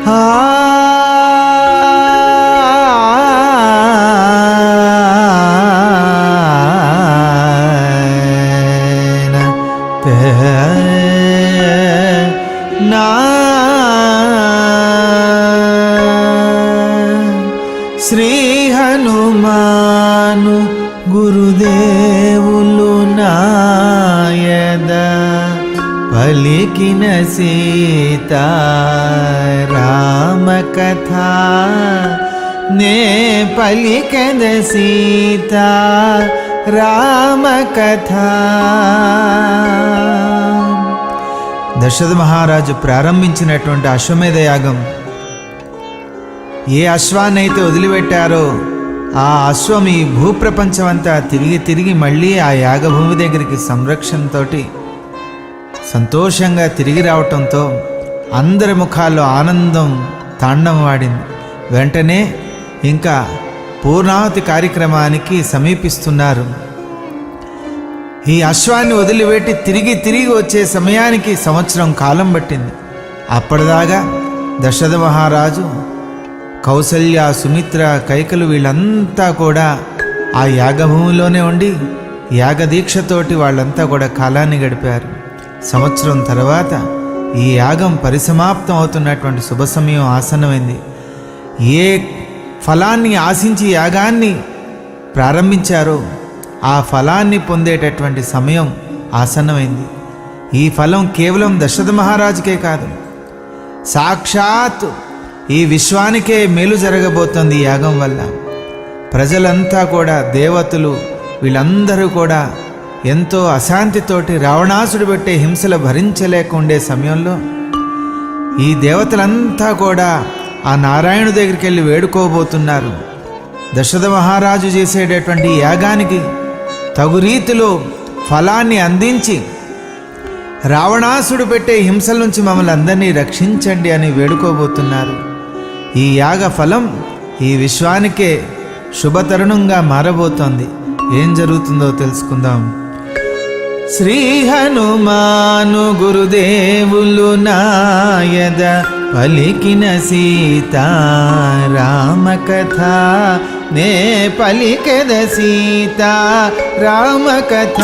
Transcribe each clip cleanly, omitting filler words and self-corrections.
శ్రీ హనుమాను గురుదేవులు నాయద పలికిన సీతారామ కథ నే పలికద సీతారామ కథ. దశరథ మహారాజు ప్రారంభించినటువంటి అశ్వమేధ యాగం, ఏ అశ్వాన్నైతే వదిలిపెట్టారో ఆ అశ్వం ఈ భూప్రపంచమంతా తిరిగి తిరిగి మళ్ళీ ఆ యాగభూమి దగ్గరికి సంరక్షణతో సంతోషంగా తిరిగి రావటంతో అందరి ముఖాల్లో ఆనందం తాండవమాడింది. వెంటనే ఇంకా పూర్ణాహుతి కార్యక్రమానికి సమీపిస్తున్నారు. ఈ అశ్వాన్ని వదిలిపెట్టి తిరిగి వచ్చే సమయానికి సంవత్సరం కాలం పట్టింది. అప్పటిదాకా దశరథ మహారాజు, కౌసల్య, సుమిత్ర, కైకలు వీళ్ళంతా కూడా ఆ యాగభూమిలోనే ఉండి యాగదీక్షతోటి వాళ్ళంతా కూడా కాలాన్ని గడిపారు. సంవత్సరం తర్వాత ఈ యాగం పరిసమాప్తం అవుతున్నటువంటి శుభ సమయం ఆసన్నమైంది. ఏ ఫలాన్ని ఆశించి యాగాన్ని ప్రారంభించారో ఆ ఫలాన్ని పొందేటటువంటి సమయం ఆసన్నమైంది. ఈ ఫలం కేవలం దశరథ మహారాజుకే కాదు, సాక్షాత్ ఈ విశ్వానికే మేలు జరగబోతోంది ఈ యాగం వల్ల. ప్రజలంతా కూడా, దేవతలు వీళ్ళందరూ కూడా ఎంతో అశాంతితోటి రావణాసుడు పెట్టే హింసలు భరించలేకుండే సమయంలో ఈ దేవతలంతా కూడా ఆ నారాయణుడి దగ్గరికి వెళ్ళి వేడుకోబోతున్నారు. దశరథ మహారాజు చేసేటటువంటి యాగానికి తగు రీతిలో ఫలాన్ని అందించి రావణాసుడు పెట్టే హింసల నుంచి మమ్మల్ని అందరినీ రక్షించండి అని వేడుకోబోతున్నారు. ఈ యాగ ఫలం ఈ విశ్వానికే శుభతరుణంగా మారబోతోంది. ఏం జరుగుతుందో తెలుసుకుందాం. శ్రీ హనుమాను గురుదేవులు నాయద పలికిన సీతారామ కథ నే పలికద సీతారామ కథ.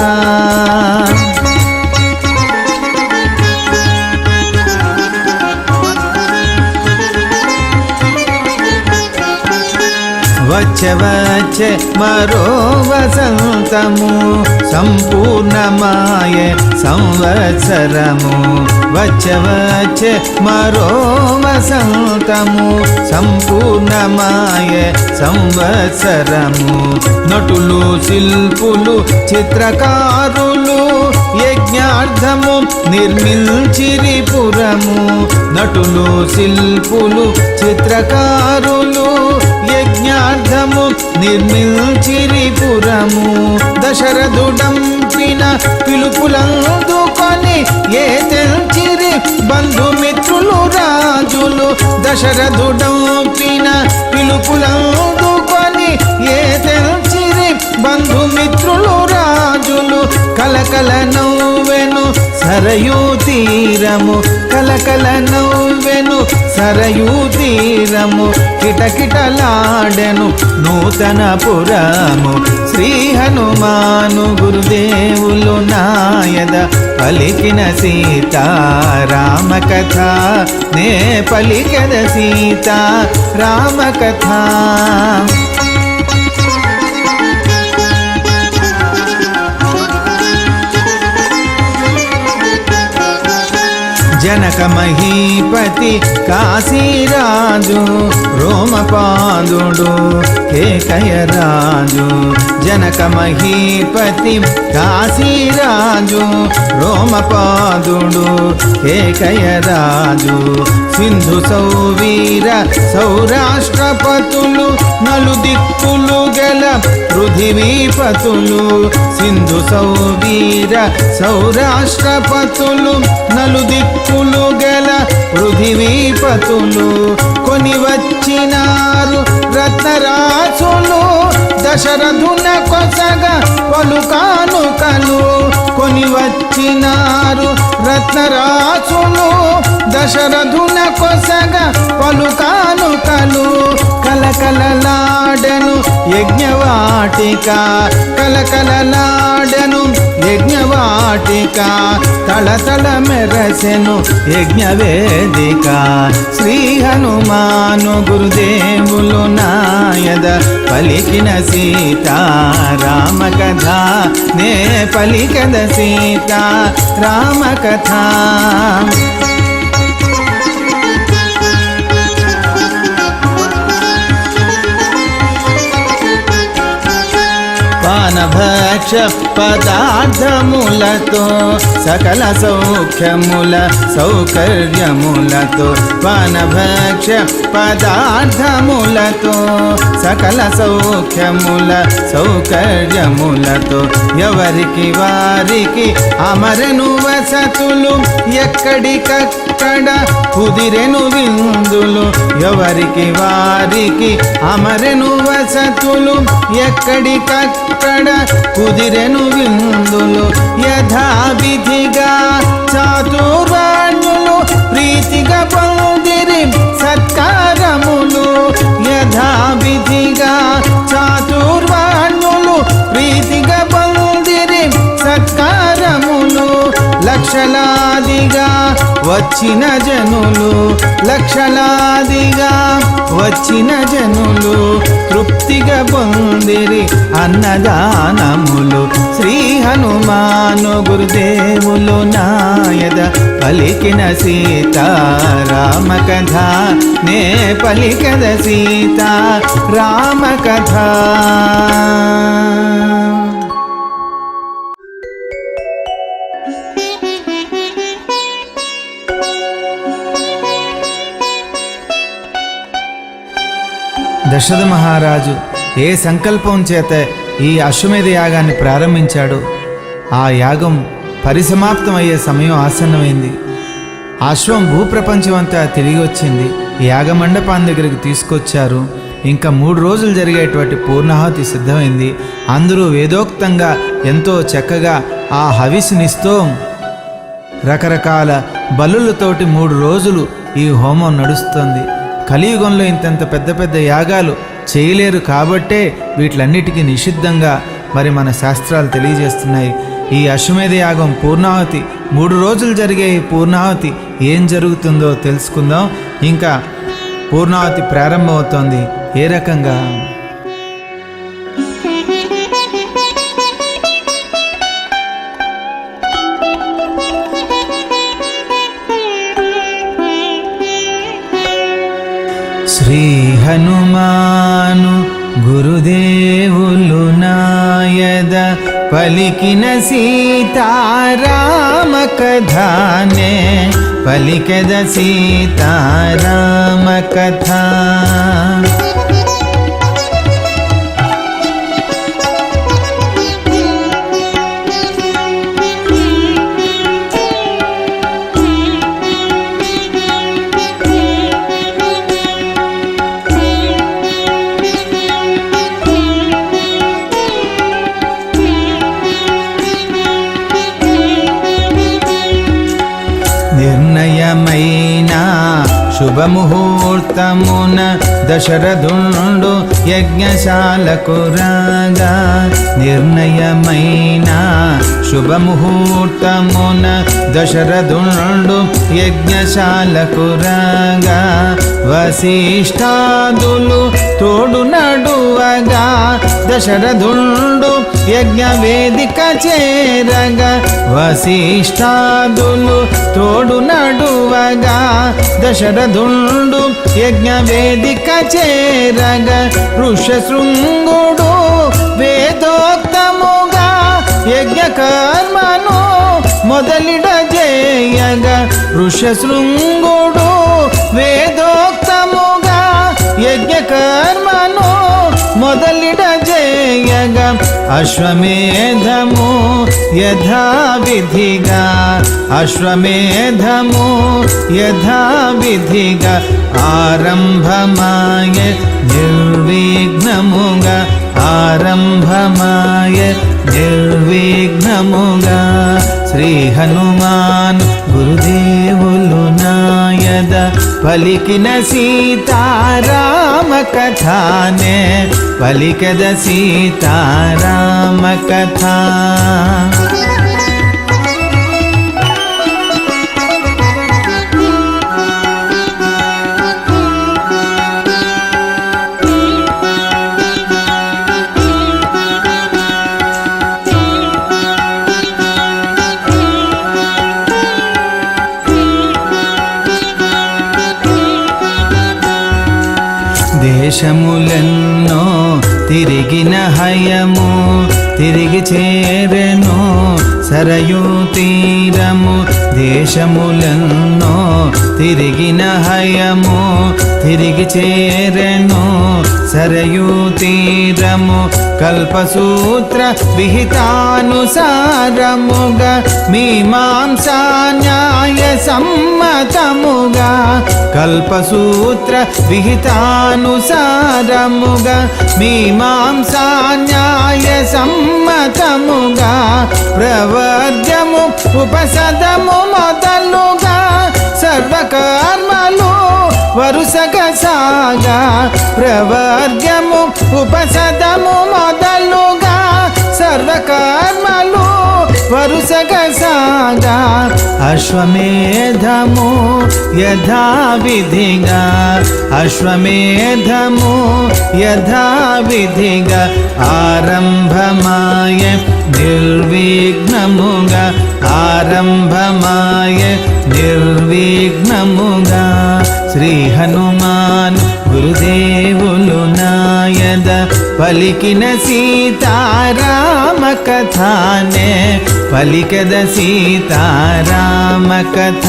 వచ్చే మరో వసంతము సంపూర్ణమాయ సంవత్సరము. వచ్చే మరో వసంతము సంపూర్ణమాయ సంవత్సరము. నటులు, శిల్పులు, చిత్రకారులు యజ్ఞార్థము నిర్మించిరి పురము. నటులు, శిల్పులు, చిత్రకారులు యజ్ఞార్థము నిర్మించిరి పురము. దశరథుడంపిన పిలుపులందుకొని ఏ తెంచిరి బంధుమిత్రులు రాజులు. దశరథుడంపిన పిలుపులందుకొని ఏ తెంచిరి బంధుమిత్రులు రాజులు. కలకల నవ్వెను సరయూ తీరము, కలకల నవ్వెను సరయూ తీరము. కిటకిటలాడెను నూతన పురము. శ్రీ హనుమాను గురుదేవులు నాయద పలికిన సీతారామ కథ నే పలికద సీతారామ కథ. జనక మహీపతి కాశీరాజు రోమపాదుడు కేకయరాజు. జనక మహీపతి కాశీరాజు రోమపాదుడు కేకయరాజు. సింధు సౌవీర సౌరాష్ట్రపతులు నలుదిక్కులు గల పృథివీపతులు. సింధు సౌవీర సౌరాష్ట్రపతులు నలుదిక్కులు గల పృథివీపతులు. కొని వచ్చినారు రత్నరాసులు దశరథున కొసగ పలు కానుకలు. కొని వచ్చినారు రత్నరాసులు దశరథున కొసగ పలు పలు కానుకలు కలకలలాడెను యజ్ఞవాటిక, కలకలలాడెను యజ్ఞవాటిక, తళతళ మెరసెను యజ్ఞవేదిక. శ్రీ హనుమాను గురుదేవులు నాయద పలికిన సీతారామ కథ, నే పలికద సీతారామ కథ. పానభక్ష పదార్థములతో సకల సౌఖ్యముల సౌకర్యములతో, పానభక్ష పదార్థములతో సకల సౌఖ్యముల సౌకర్యములతో, ఎవరికి వారికి అమరెను వసతులు ఎక్కడికక్కడ కుదిరెను విందులు, ఎవరికి వారికి అమరెను వసతులు ఎక్కడికక్కడ కుదిరెను విందులు. యథావిధిగా చాతుర్వర్ణులు ప్రీతిగా పొందిరి సత్కారములు, యథావిధిగా చాతుర్వర్ణులు ప్రీతిగా పొందిరి సత్కారములు. లక్షలాదిగా వచ్చిన జనులు, లక్షలాదిగా వచ్చిన జనులు తృప్తిగా పొందిరి అన్నదానములు. శ్రీ హనుమాను గురుదేవులు నాయద పలికిన సీతారామ కథ, నే పలికద సీతారామ కథ. దశరథ మహారాజు ఏ సంకల్పం చేత ఈ అశ్వమేధ యాగాన్ని ప్రారంభించాడో ఆ యాగం పరిసమాప్తమయ్యే సమయం ఆసన్నమైంది. అశ్వం భూప్రపంచం అంతా తిరిగి వచ్చింది. యాగమండపాన్ దగ్గరికి తీసుకొచ్చారు. ఇంకా 3 రోజులు జరిగేటువంటి పూర్ణాహుతి సిద్ధమైంది. అందరూ వేదోక్తంగా ఎంతో చక్కగా ఆ హవిస్నిస్తూ రకరకాల బలులతోటి 3 రోజులు ఈ హోమం నడుస్తుంది. కలియుగంలో ఇంతంత పెద్ద పెద్ద యాగాలు చేయలేరు కాబట్టే వీటిలన్నిటికీ నిషిద్ధంగా మరి మన శాస్త్రాలు తెలియజేస్తున్నాయి. ఈ అశ్వమేధ యాగం పూర్ణాహుతి 3 రోజులు జరిగే ఈ పూర్ణాహుతి ఏం జరుగుతుందో తెలుసుకుందాం. ఇంకా పూర్ణాహుతి ప్రారంభమవుతోంది. ఏ రకంగా శ్రీ హనుమాను గురుదేవులు నాయద పలికిన సీతారామ కథనే పలికద సీతారామ కథ. నిర్ణయమైన శుభముహూర్తమున దశరథుండు యజ్ఞశాలకు రాగా, నిర్ణయమైన శుభముహూర్తమున దశరథుండు యజ్ఞశాలకు రాగా, వశిష్ఠాదులు తోడు నడువగా, దశరథుండు యజ్ఞవేదిక చేరగా, వశిష్ఠాదులు తోడు నడువగా, దశరథుండు యజ్ఞవేదిక చేరగా, ఋషశృంగుడు వేదోక్తముగా యజ్ఞకర్మను మొదలిడ చేయగా, ఋషశృంగుడు వేదోక్తముగా యజ్ఞకర్మను మొదలిడ చేయగా, అశ్వమేధము యథావిధిగా, అశ్వమేధము యథావిధిగా ఆరంభమాయ నిర్విఘ్నముగా, ఆరంభమాయ నిర్విఘ్నముగా. శ్రీ హనుమాన్ గురుదేవులు నాయ నాయద పలికిన సీతారామ కథానే పలికద సీతారామ కథ. దేశములెన్నో తిరిగిన హయము తిరిగి చేరెను సరయూ తీరము. దేశములెన్నో తిరిగిన హయము తిరిగి చేరెను సరయూ తీరము. కల్పసూత్ర విహితానుసారముగా మీమాంసా న్యాయ సమ్మతముగా కల్పసూత్ర విహితానుసారముగా మీమాంసా న్యాయ సమ్మతముగా ప్రవర్గము ఉపసదము మొదలుగా సర్వకర్మలు వరుసగా సాగా ప్రవర్గము ఉపసదము మొదలుగా సర్వకర్మలు వరుసగా సాగా. అశ్వమేధము యథావిధిగా అశ్వమేధము యథావిధిగా ఆరంభమాయ నిర్విఘ్నముగా ఆరంభమాయ నిర్విఘ్నముగా. శ్రీ హనుమాన్ గురుదేవులు నాయద పలికిన సీతారామ కథానే పలికద సీతారామ కథ.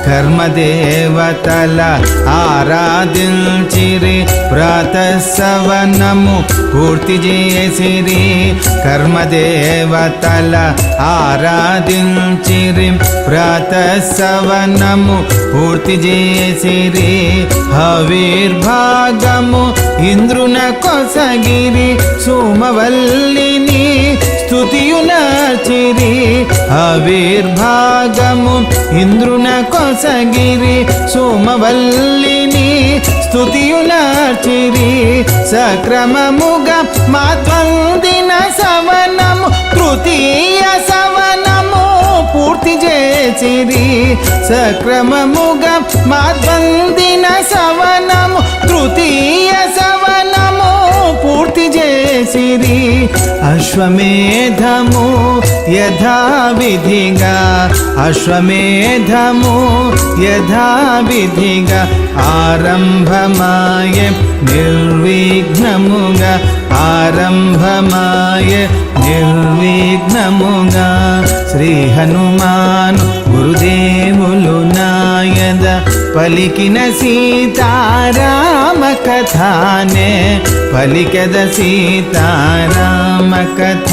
కర్మదేవతల ఆరాధించిరి ప్రాతఃసవనము పూర్తి చేసిరి. కర్మదేవతల ఆరాధించిరి ప్రాతఃసవనము పూర్తి చేసిరి. హవిర్భాగము ఇంద్రున కొసగిరి సోమవల్లిని స్తుతియునర్చిరి. హవిర్భాగము ఇంద్రున కొసగిరి సోమవల్లిని స్తుతియునర్చిరి. సక్రమముగా మాత్వందిన సవనము తృతీయ సవనము పూర్తి చేసిరి. సక్రమముగా మాత్వందిన సవనము తృతీయ సవనము పూర్తి చేసిరి. అశ్వమేధము యథావిధిగా అశ్వమేధము యథావిధిగా ఆరంభమాయ నిర్విఘ్నముగా ఆరంభమాయ నిర్విఘ్నముగా. శ్రీ హనుమాన్ గురుదేవులు నాయద పలికిన సీతారామ కథానే పలికద సీతారామ కథ.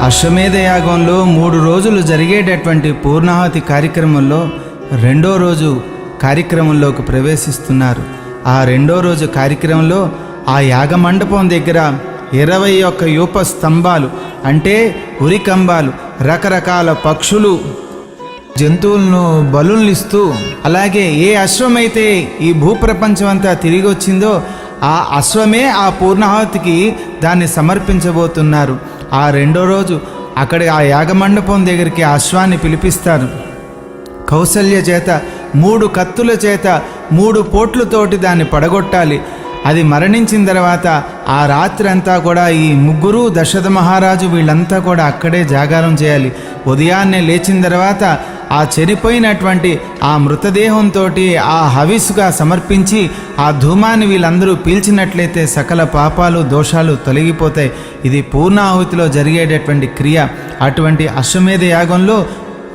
అశ్వమేధ యాగంలో 3 రోజులు జరిగేటటువంటి పూర్ణాహుతి కార్యక్రమంలో రెండో రోజు కార్యక్రమంలోకి ప్రవేశిస్తున్నారు. ఆ రెండో రోజు కార్యక్రమంలో ఆ యాగమండపం దగ్గర 21 యూప స్తంభాలు అంటే ఉరికంబాలు రకరకాల పక్షులు జంతువులను బలుల్నిస్తూ అలాగే ఏ అశ్వమైతే ఈ భూప్రపంచం అంతా తిరిగి వచ్చిందో ఆ అశ్వమే ఆ పూర్ణాహుతికి దాన్ని సమర్పించబోతున్నారు. ఆ రెండో రోజు అక్కడ ఆ యాగమండపం దగ్గరికి ఆ అశ్వాన్ని పిలిపిస్తారు. కౌసల్య చేత 3 కత్తుల చేత 3 పోట్లతోటి దాన్ని పడగొట్టాలి. అది మరణించిన తర్వాత ఆ రాత్రి అంతా కూడా ఈ ముగ్గురు దశరథ మహారాజు వీళ్ళంతా కూడా అక్కడే జాగారం చేయాలి. ఉదయాన్నే లేచిన తర్వాత ఆ చనిపోయినటువంటి ఆ మృతదేహంతో ఆ హవిస్సుగా సమర్పించి ఆ ధూమాన్ని వీళ్ళందరూ పీల్చినట్లయితే సకల పాపాలు దోషాలు తొలగిపోతాయి. ఇది పూర్ణాహుతిలో జరిగేటటువంటి క్రియ. అటువంటి అశ్వమేధ యాగంలో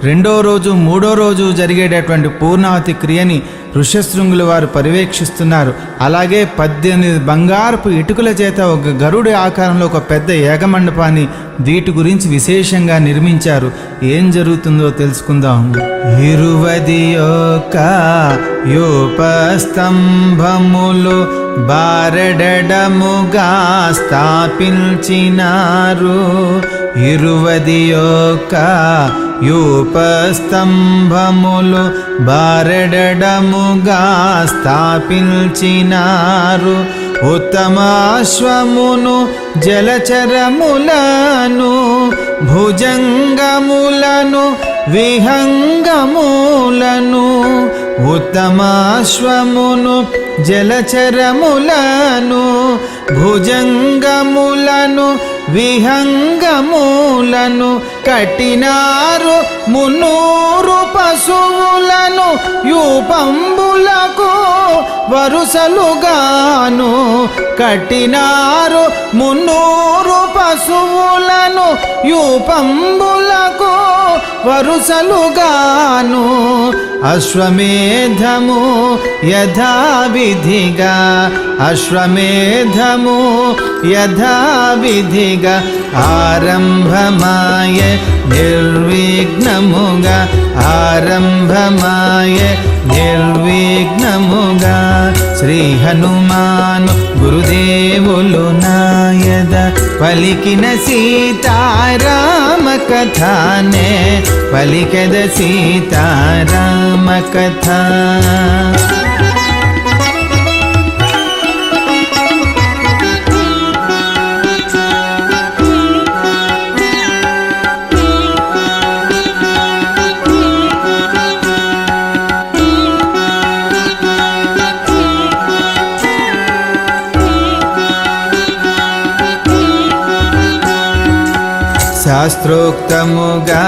రెండో రోజు మూడో రోజు జరిగేటటువంటి పూర్ణాహుతి క్రియని ఋష్యశృంగుల వారు పర్యవేక్షిస్తున్నారు. అలాగే 18 బంగారపు ఇటుకల చేత ఒక గరుడి ఆకారంలో ఒక పెద్ద యాగమండపాన్ని వీటి గురించి విశేషంగా నిర్మించారు. ఏం జరుగుతుందో తెలుసుకుందాం. 21 యూపస్తంభములు బారెడముగా స్థాపించినారు. 21 యూపస్తంభములు బారెడముగా స్థాపించినారు. ఉత్తమాశ్వమును జలచరములను భుజంగములను విహంగములను ఉత్తమాశ్వమును జలచరములను భుజంగములను విహంగములను కట్టినారు. 300 పశువులను యూపంబులకు వరుసలుగాను కట్టినారు. 300 పశువులను యూపంబులకు వరుసలుగాను అశ్వమేధము యథావిధిగా అశ్వమేధము యథావిధిగా ఆరంభమాయ నిర్విఘ్నముగా ఆరంభమాయ నిర్విఘ్నముగా శ్రీ హనుమాను గురుదేవులు నాయద పలికిన సీతారామ కథనే పలికెద సీతారామ కథ. శాస్త్రోక్తముగా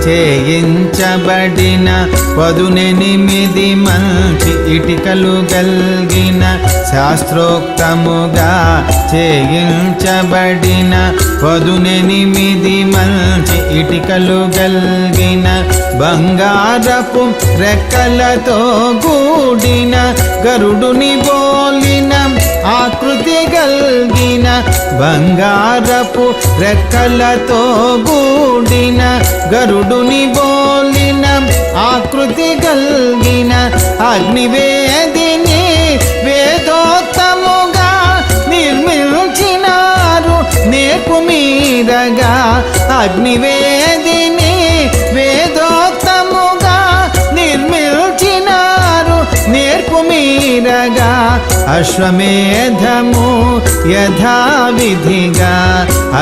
చేయించబడిన 18 మంచి ఇటికలు గల్గిన శాస్త్రోక్తముగా చేయించబడిన 18 మంచి ఇటికలు గల్గిన బంగారపు రెక్కలతో గూడిన గరుడుని బోలిన ఆకృతి గల్గిన బంగారపు రెక్కలతో గూడిన గరుడుని బోలిన ఆకృతి గల్గిన అగ్నివేదిని వేదోత్తముగా నిర్మించినారు. నేర్పు మీరగా అగ్నివేదిని వేదోత్తముగా నిర్మించినారు. నేర్పు మీరగా అశ్వమేధము యథావిధిగా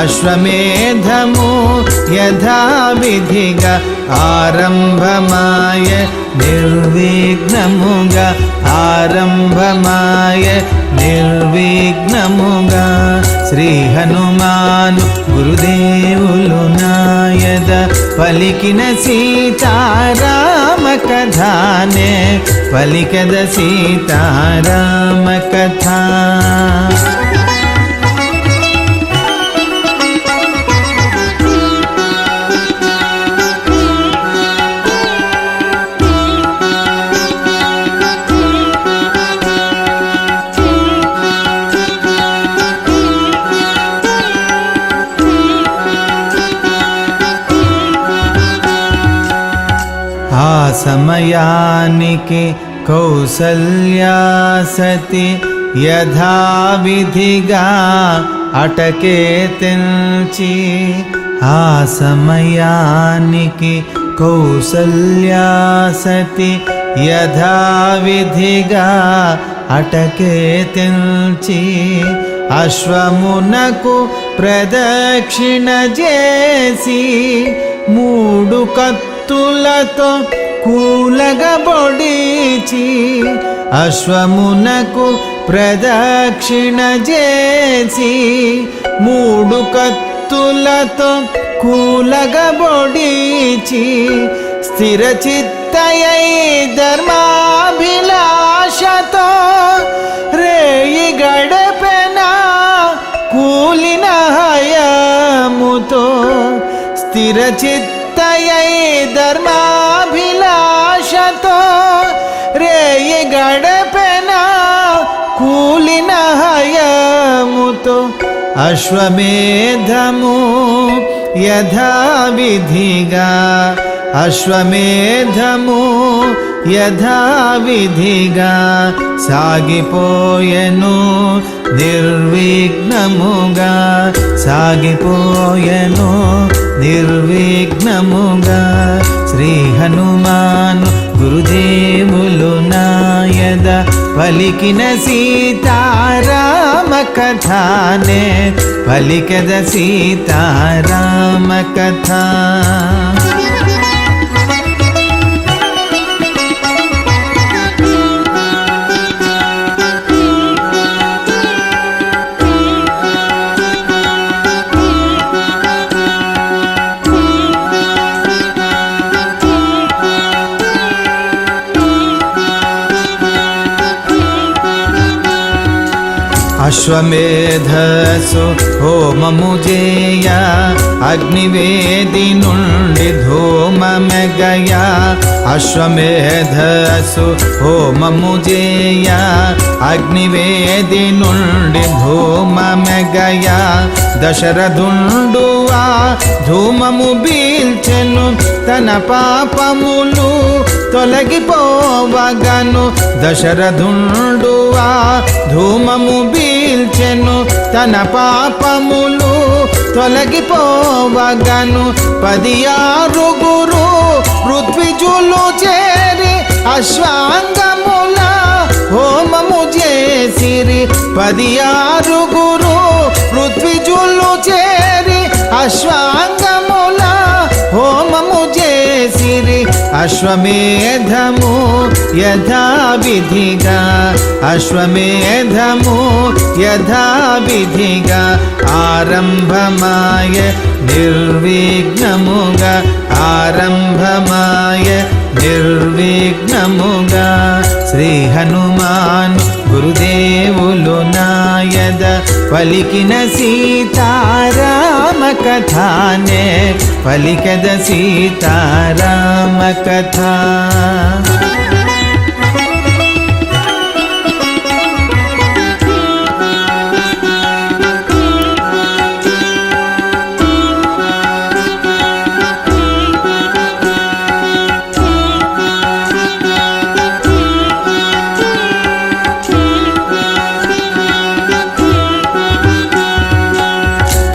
అశ్వమేధము యథావిధిగా ఆరంభమాయ నిర్విఘ్నముగా ఆరంభమాయ నిర్విఘ్నముగా శ్రీ హనుమాను గురుదేవులు నాయద పలికిన సీతారామ కథనే పలికద సీతారామ కథ. ఆ సమయానికి కౌసల్యా సతి యథావిధిగా అటకే తెల్చి ఆ సమయానికి కౌసల్యా సతి యథావిధిగా అటకే తెల్చి అశ్వమునకు ప్రదక్షిణ చేసి 3 కత్తులతో కూలగబొడిచి అశ్వమునకు ప్రదక్షిణ చేసి 3 కత్తులతో కూలగబొడిచి స్థిరచిత్తయై ధర్మాభిలాషతో రేయి గడపెన కూలిన హయముతో. స్థిరచిత్తయై ధర్మాభిలాషతో రేయి గడపెన కూలిన హయముతో. అశ్వమేధము యథావిధిగా అశ్వమేధము యథావిధిగా సాగిపోయెను నిర్విఘ్నముగా సాగిపోయెను నిర్విఘ్నముగా. శ్రీ హనుమాను గురుదేవులు నాయద పలికిన సీతారామ కథానే పలికద సీతారామ కథ. అశ్వమేధసు హోమము చేయ అగ్నివేది నుండి ధూమమెగయ. అశ్వమేధసు హోమము చేయ అగ్నివేది నుండి ధూమమెగయ. దశరథుండు ఆ ధూమము పీల్చెను తన పాపములు తొలగిపోవగను. దశరథుండు ఆ ధూమము పీల్చెను తన పాపములు తొలగిపోవగను. 16 ఋత్విజులు చేరి అశ్వాంగముల హోమము చేసిరి. 16 ఋత్విజులు చేరి అశ్వాంగముల హోమము చేసిరి. అశ్వమేధము యథావిధిగా అశ్వమేధము యథావిధిగా ఆరంభమాయ నిర్విఘ్నముగా ఆరంభమాయ నిర్విఘ్నముగా. శ్రీ హనుమాను గురుదేవులు నాయద పలికిన సీతారామ కథానే పలికద సీతారామ కథ.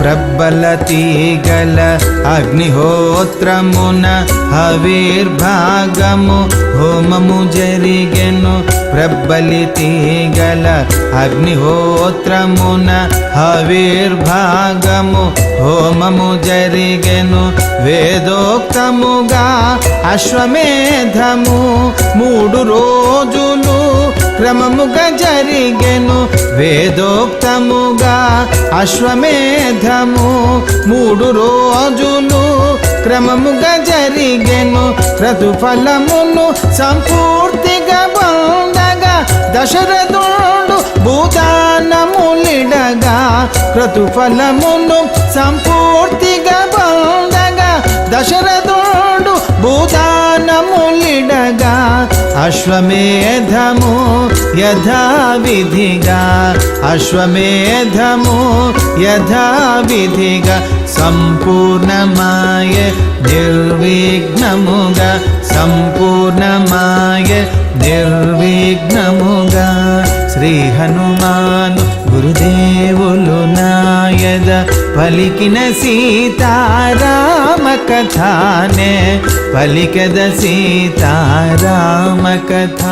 ప్రబల తీగల అగ్నిహోత్రమున హవిర్భాగము హోమము జరిగెను. ప్రబలి తీగల అగ్నిహోత్రమున హవిర్భాగము హోమము జరిగెను. వేదోక్తముగా అశ్వమేధము 3 రోజులు క్రమముగా జరిగెను. వేదోక్తముగా అశ్వమేధము 3 రోజులు క్రమముగా జరిగెను. క్రతుఫలమును సంపూర్తిగా పొందగా దశరథుడు భూదానములిడగా. క్రతుఫలమును సంపూర్తిగా పొందగా దశరథుడు భూదానములిడగా. అశ్వమేధము యథావిధిగా అశ్వమేధము యథావిధిగా సంపూర్ణమాయ నిర్విఘ్నముగా సంపూర్ణమాయ నిర్విఘ్నముగా. శ్రీ హనుమాను గురుదేవులు నాయద పలికిన సీతారామ కథానే పలికద సీతారామ కథ.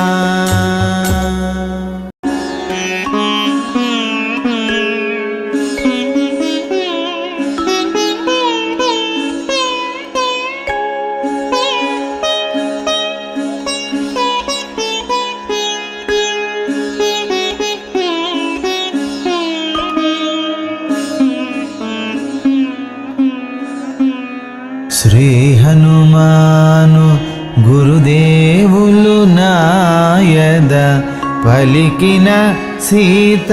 శ్రీ హనుమాను గురుదేవులు నాయద పలికిన సీతారామ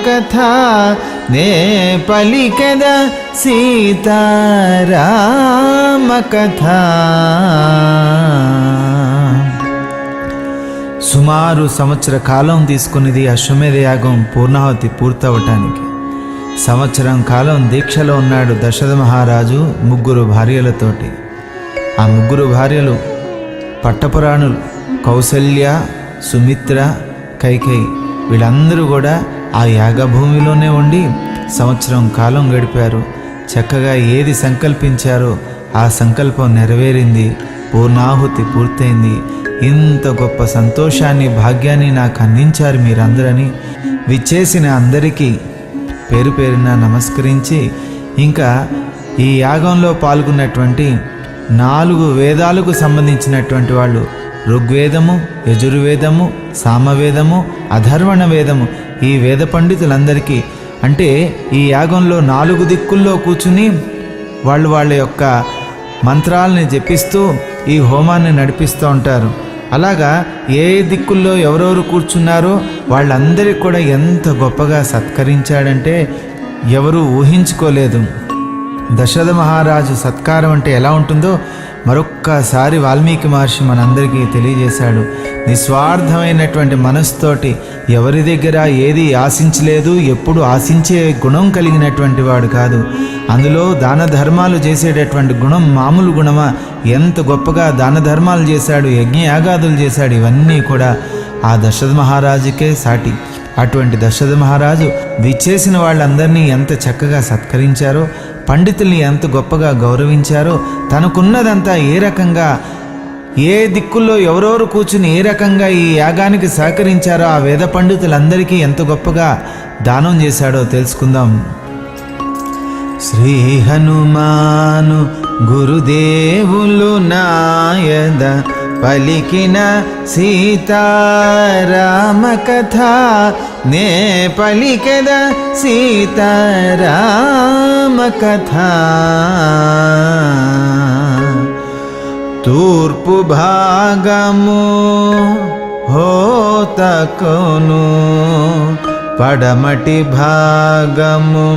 కథ నే పలికద సీతారామ కథ. సుమారు సంవత్సర కాలం తీసుకున్నది అశ్వమేధ యాగం పూర్ణాహుతి పూర్తవటానికి. సంవత్సరం కాలం దీక్షలో ఉన్నాడు దశరథ మహారాజు 3 భార్యలతోటి. ఆ 3 భార్యలు పట్టపురాణులు కౌసల్య, సుమిత్ర, కైకేయి. వీళ్ళందరూ కూడా ఆ యాగభూమిలోనే ఉండి సంవత్సరం కాలం గడిపారు. చక్కగా ఏది సంకల్పించారో ఆ సంకల్పం నెరవేరింది, పూర్ణాహుతి పూర్తయింది. ఇంత గొప్ప సంతోషాన్ని, భాగ్యాన్ని నాకు అందించారు మీరందరని విచ్చేసిన అందరికీ పేరు పేరున నమస్కరించి, ఇంకా ఈ యాగంలో పాల్గొన్నటువంటి 4 వేదాలకు సంబంధించినటువంటి వాళ్ళు, ఋగ్వేదము, యజుర్వేదము, సామవేదము, అధర్వణ వేదము, ఈ వేద పండితులందరికీ, అంటే ఈ యాగంలో 4 దిక్కుల్లో కూర్చుని వాళ్ళ యొక్క మంత్రాలని జపిస్తూ ఈ హోమాన్ని నడిపిస్తూ ఉంటారు. అలాగా ఏ దిక్కుల్లో ఎవరెవరు కూర్చున్నారో వాళ్ళందరికీ కూడా ఎంత గొప్పగా సత్కరించాడంటే ఎవరు ఊహించుకోలేదు. దశరథ మహారాజు సత్కారం అంటే ఎలా ఉంటుందో మరొక్కసారి వాల్మీకి మహర్షి మనందరికీ తెలియజేశాడు. నిస్వార్థమైనటువంటి మనసుతోటి ఎవరి దగ్గర ఏది ఆశించలేదు, ఎప్పుడు ఆశించే గుణం కలిగినటువంటి వాడు కాదు. అందులో దాన ధర్మాలు చేసేటటువంటి గుణం మామూలు గుణమా? ఎంత గొప్పగా దాన ధర్మాలు చేశాడు, యజ్ఞయాగాదులు చేశాడు. ఇవన్నీ కూడా ఆ దశరథ మహారాజుకే సాటి. అటువంటి దశరథ మహారాజు విచ్చేసిన వాళ్ళందరినీ ఎంత చక్కగా సత్కరించారో, పండితుల్ని ఎంత గొప్పగా గౌరవించారో, తనకున్నదంతా ఏ రకంగా, ఏ దిక్కుల్లో ఎవరెవరు కూర్చుని ఏ రకంగా ఈ యాగానికి సహకరించారో ఆ వేద పండితులందరికీ ఎంత గొప్పగా దానం చేశాడో తెలుసుకుందాం. శ్రీ హనుమాను గురుదేవులు నాయద పలికిన సీతారామ కథ నే పలికెద సీతారామ కథ. తూర్పు భాగము హోతకును పడమటి భాగము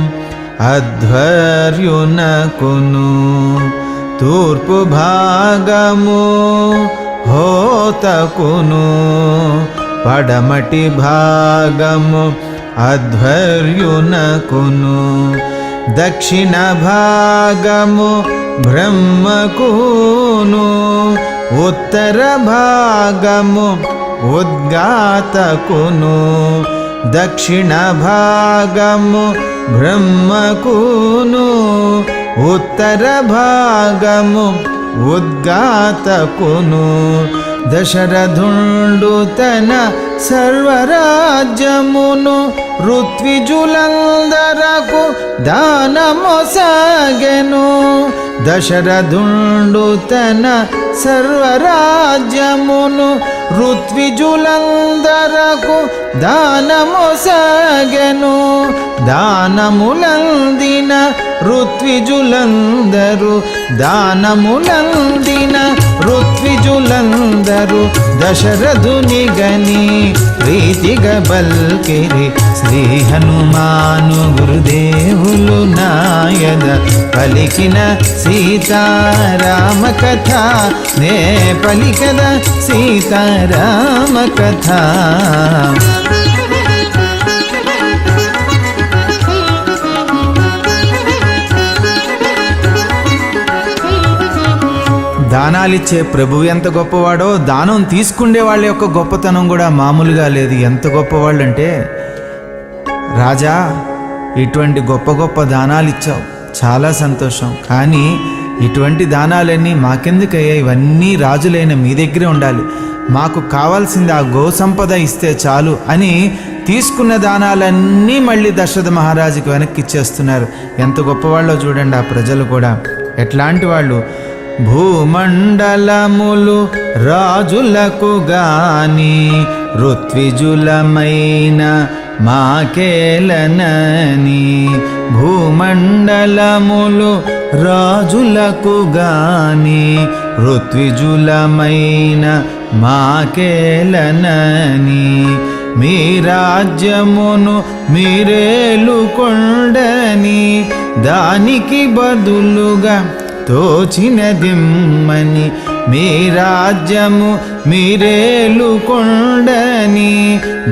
అధ్వర్యునకును. తూర్పు భాగము హోతకును పడమటి భాగము అధ్వర్యునకును. దక్షిణ భాగము బ్రహ్మకును ఉత్తర భాగము ఉద్గాతకును. దక్షిణ భాగము బ్రహ్మకును ఉత్తర భాగము ఉద్గాతకును. దశరథుండు తన సర్వరాజ్యమును ఋత్విజులందరకు దానమొసగెను. దశరథుండు తన సర్వరాజ్యమును ఋత్విజులందరకు దానమొసగెను. దానములందిన ఋత్విజులందరు, దానములందిన ఋత్విజులందరు దశరథుని గని ప్రీతిగా బల్కిరి. శ్రీ హనుమాను గురుదేవులు నాయద పలికిన సీతారామ కథ నే పలికద సీతారామ కథ. దానాలిచ్చే ప్రభువు ఎంత గొప్పవాడో, దానం తీసుకుండే వాళ్ళ యొక్క గొప్పతనం కూడా మామూలుగా లేదు. ఎంత గొప్పవాళ్ళు అంటే, రాజా ఇటువంటి గొప్ప గొప్ప దానాలు ఇచ్చావు, చాలా సంతోషం. కానీ ఇటువంటి దానాలన్నీ మాకెందుకయ్యా? ఇవన్నీ రాజులైన మీ దగ్గరే ఉండాలి. మాకు కావాల్సింది ఆ గో సంపద ఇస్తే చాలు అని తీసుకున్న దానాలన్నీ మళ్ళీ దశరథ మహారాజుకి వెనక్కి ఇచ్చేస్తున్నారు. ఎంత గొప్పవాళ్ళో చూడండి ఆ ప్రజలు కూడా. ఎట్లాంటి వాళ్ళు? భూమండలములు రాజులకు గాని ఋత్విజులమైన మాకేలనని. భూమండలములు రాజులకు గాని ఋత్విజులమైన మాకేలనని మీ రాజ్యమును మీరేలుకొండని దానికి బదులుగా తోచినదిమ్మని మీ రాజ్యము మీరేలుకొండని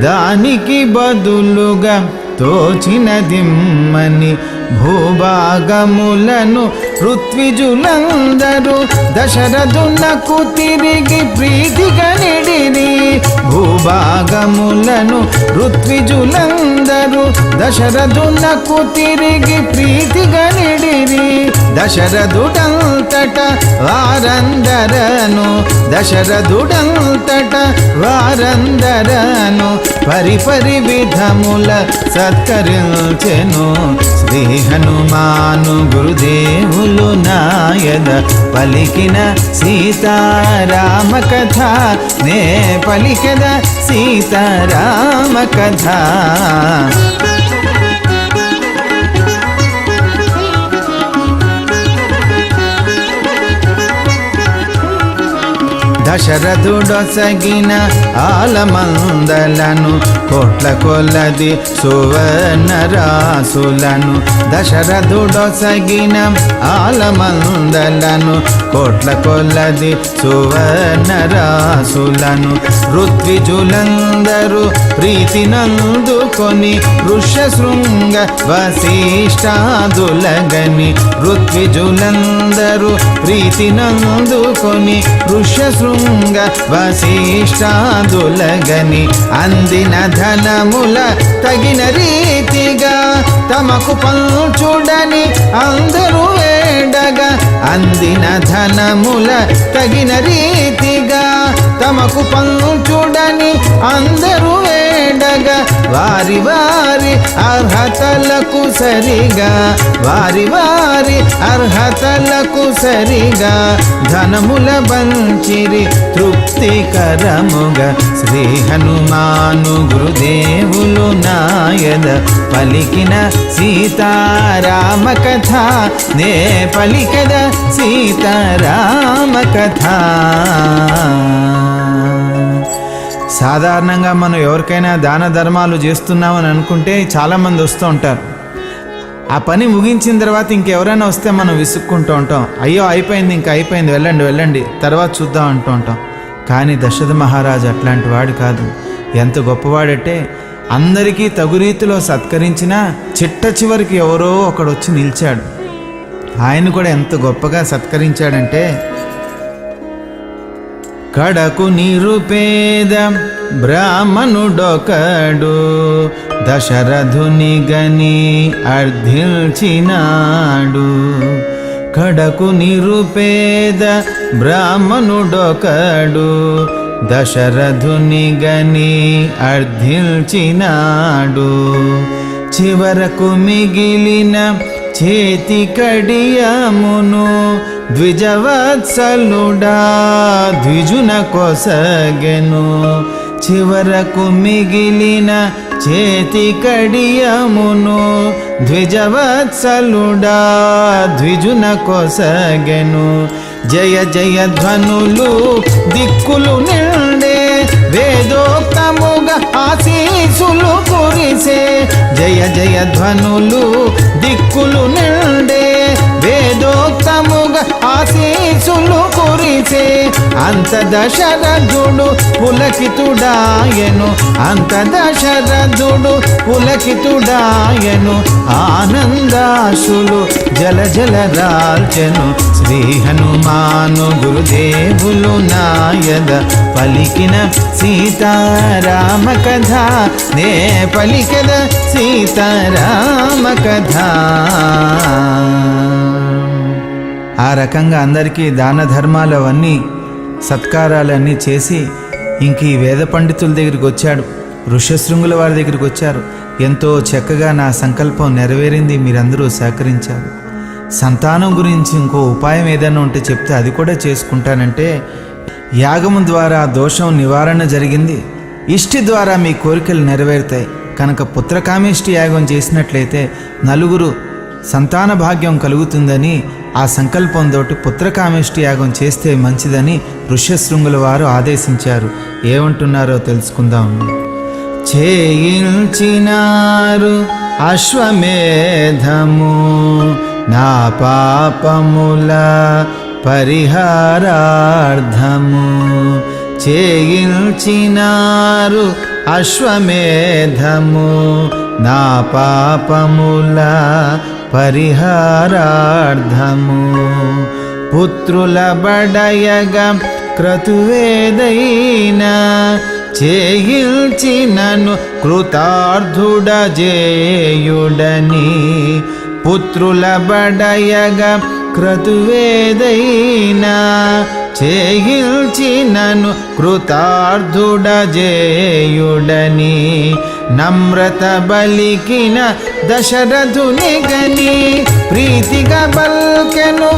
దానికి బదులుగా తోచినదిమ్మని భూభాగములను ఋత్విజులందరూ దశరథునకు తిరిగి ప్రీతిగా నిడిరి భూభాగములను ఋత్విజులందరూ దశరథునకు తిరిగి ప్రీతిగా నిడిరి దశరథుడంతట వారందరను దశరథుడంతట వారందరను పరిపరి విధముల సత్కరించెను శ్రీ హనుమాను గురుదేవులు నాయద పలికిన సీతారామ కథ నే పలికద సీతారామ కథ దశరథుడొసగిన ఆలమందలను కోట్ల కొలది సువర్ణ రాసులను దశరథుడొసగిన ఆలమందలను కోట్ల కొలది సువర్ణ రాసులను ఋత్విజులందరూ ప్రీతినందుకొని ఋష్యశృంగ వశిష్ఠాదులగని ఋత్విజులందరూ ప్రీతినందుకొని ఋష్యశృంగ వశిష్ఠాదులగని అందిన ధనముల తగిన రీతిగా తమకు పంచుడని అందరూ వేడగా అందిన ధనముల తగిన రీతిగా తమకు పంచుడని అందరూ వేడగా వారి వారి అర్హతలకు సరిగా వారి వారి అర్హతలకు సరిగా ధనముల బంచిరి తృప్తికరముగా శ్రీ హనుమాను గురుదేవులు నాయద పలికిన సీతారామ కథ నే పలికద సీతారామ కథ సాధారణంగా మనం ఎవరికైనా దాన ధర్మాలు చేస్తున్నామని అనుకుంటే చాలామంది వస్తూ ఉంటారు. ఆ పని ముగించిన తర్వాత ఇంకెవరైనా వస్తే మనం విసుక్కుంటూ ఉంటాం, అయ్యో అయిపోయింది, ఇంకా అయిపోయింది, వెళ్ళండి వెళ్ళండి తర్వాత చూద్దాం అంటూ ఉంటాం. కానీ దశరథ మహారాజు అట్లాంటి వాడు కాదు. ఎంత గొప్పవాడంటే అందరికీ తగు రీతిలో సత్కరించినా చిట్ట చివరికి ఎవరో ఒకడు వచ్చి నిలిచాడు. ఆయన కూడా ఎంత గొప్పగా సత్కరించాడంటే కడకు నిరుపేద బ్రాహ్మణుడొకడు దశరథుని గని అర్థించినాడు. కడకు నిరుపేద బ్రాహ్మణుడొకడు దశరథుని గని అర్థించినాడు. చివరకు మిగిలిన చేతి కడియమును ద్విజవత్సలుడా ద్విజున కొసగెను. చివరకు మిగిలిన చేతి కడియమును ద్విజవత్సలుడా ద్విజున కొసగెను. జయ జయ ధ్వనులు దిక్కులు నిండే వేదోక్తముగా ఆశీసులు కురిసే. జయ జయ ధ్వనులు దిక్కులు నిండే వేదోక్తముగా ఆశీసులు కురిసే. అంత దశరథుడు పులకితుడాయను అంత దశరథుడు పులకితుడాయను. ఆనందాశులు జల జల రాల్చెను. శ్రీ హనుమాను గురుదేవులు నాయద పలికిన సీతారామ కథ నే పలికద సీతారామ కథ. ఆ రకంగా అందరికీ దాన ధర్మాలు అవన్నీ సత్కారాలన్నీ చేసి ఇంక ఈ వేద పండితుల దగ్గరికి వచ్చాడు. ఋష్యశృంగుల వారి దగ్గరికి వచ్చారు. ఎంతో చక్కగా నా సంకల్పం నెరవేరింది, మీరందరూ సహకరించారు. సంతానం గురించి ఇంకో ఉపాయం ఏదైనా ఉంటే చెప్తే అది కూడా చేసుకుంటానంటే, యాగము ద్వారా దోషం నివారణ జరిగింది, ఇష్టి ద్వారా మీ కోరికలు నెరవేరుతాయి కనుక పుత్రకామేష్టి యాగం చేసినట్లయితే నలుగురు సంతాన భాగ్యం కలుగుతుందని ఆ సంకల్పంతో పుత్రకామేష్టి యాగం చేస్తే మంచిదని ఋష్యశృంగుల వారు ఆదేశించారు. ఏమంటున్నారో తెలుసుకుందాం. చేయించినారు అశ్వమేధము నా పాపముల పరిహారార్థము. చేయించినారు అశ్వమేధము నా పాపముల పరిహారార్థము. పుత్రుల బడయగ క్రతువేదైనా చేయించినను కృతార్థుడ జేయుడని. పుత్రుల బడయగ క్రతువేదైనా చేయించినను కృతార్థుడ జేయుడని. నమ్రత బలికిన దశరథుని గని ప్రీతిగా బల్కెను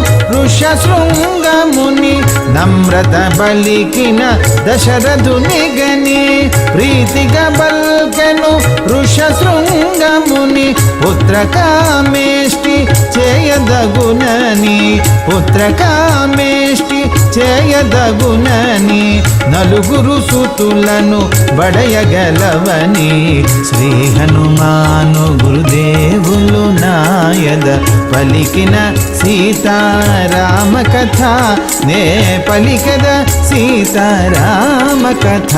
ఋష్యశృంగముని. నమ్రత బలికిన దశరథుని గని ప్రీతిగా బల్కెను ఋష్యశృంగముని. పుత్రకామేష్టి చేయదగునని, పుత్రకామేష్టి చేయదగునని. నలుగురు సుతులను బడయగలవని. శ్రీ హనుమాను గురుదేవులు నాయద పలికిన సీతారామ కథ నే పలికద సీతారామ కథ.